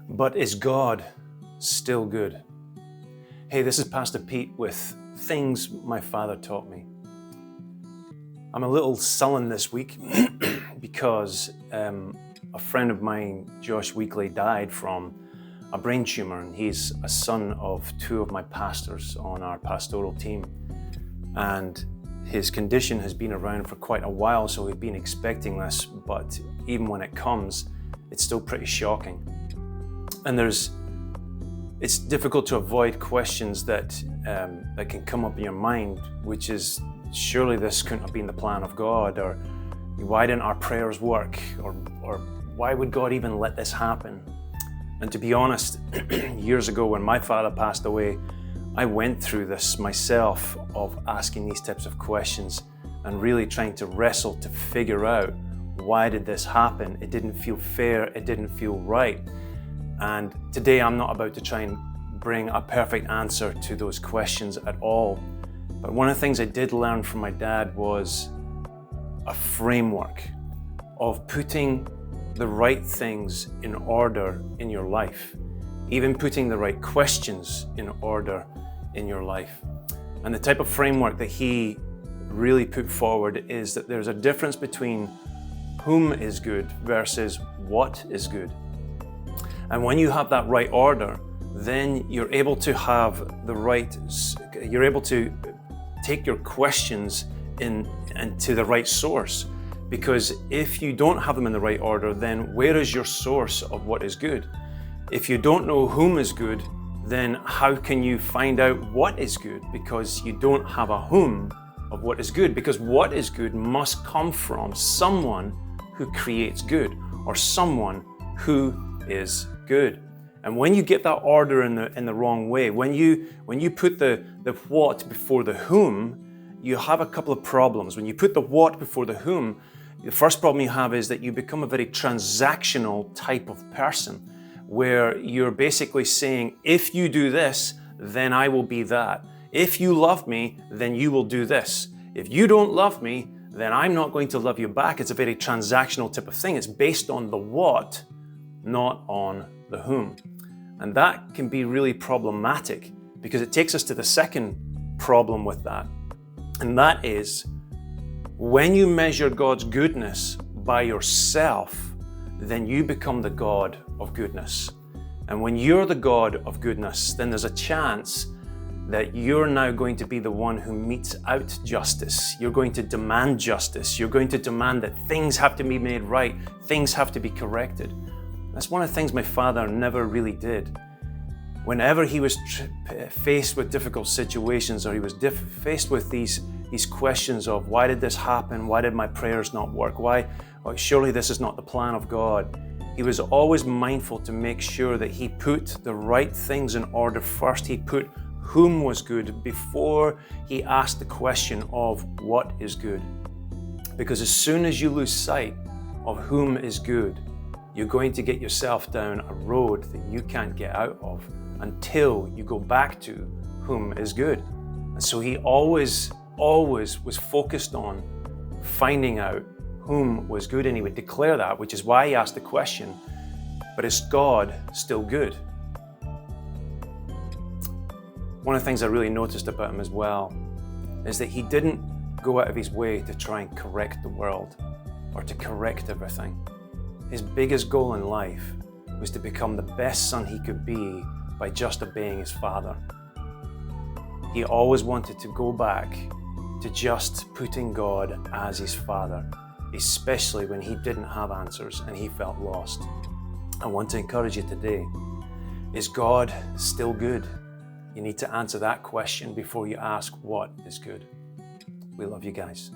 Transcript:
But is God still good? Hey, this is Pastor Pete with Things My Father Taught Me. I'm a little sullen this week because a friend of mine, 𝗟𝗏 died from a brain tumor, and he's a son of two of my pastors on our pastoral team. And his condition has been around for quite a while, so we've been expecting this, but even when it comes, it's still pretty shocking. And it's difficult to avoid questions that can come up in your mind, which is, surely this couldn't have been the plan of God, or why didn't our prayers work, or why would God even let this happen? And to be honest, years ago when my father passed away, I went through this myself of asking these types of questions and really trying to wrestle to figure out, why did this happen? It didn't feel fair, it didn't feel right. And today I'm not about to try and bring a perfect answer to those questions at all. But one of the things I did learn from my dad was a framework of putting the right things in order in your life, even putting the right questions in order in your life. And the type of framework that he really put forward is that there's a difference between whom is good versus what is good. And when you have that right order, then you're able to take your questions into the right source. Because if you don't have them in the right order, then where is your source of what is good? If you don't know whom is good, then how can you find out what is good? Because you don't have a whom of what is good. Because what is good must come from someone who creates good, or someone who is good. And when you get that order in the wrong way, when you put the what before the whom, you have a couple of problems. When you put the what before the whom, the first problem you have is that you become a very transactional type of person, where you're basically saying, if you do this, then I will be that. If you love me, then you will do this. If you don't love me, then I'm not going to love you back. It's a very transactional type of thing. It's based on the what, not on the whom. And that can be really problematic, because it takes us to the second problem with that. And that is, when you measure God's goodness by yourself, then you become the God of goodness. And when you're the God of goodness, then there's a chance that you're now going to be the one who metes out justice. You're going to demand justice. You're going to demand that things have to be made right. Things have to be corrected. That's one of the things my father never really did. Whenever he was faced with difficult situations, or he was faced with these questions of, why did this happen? Why did my prayers not work? Surely this is not the plan of God. He was always mindful to make sure that he put the right things in order first. He put whom was good before he asked the question of what is good. Because as soon as you lose sight of whom is good, you're going to get yourself down a road that you can't get out of until you go back to whom is good. And so he always was focused on finding out whom was good, and he would declare that, which is why he asked the question, but is God still good? One of the things I really noticed about him as well is that he didn't go out of his way to try and correct the world or to correct everything. His biggest goal in life was to become the best son he could be by just obeying his father. He always wanted to go back to just putting God as his father, especially when he didn't have answers and he felt lost. I want to encourage you today. Is God still good? You need to answer that question before you ask what is good. We love you guys.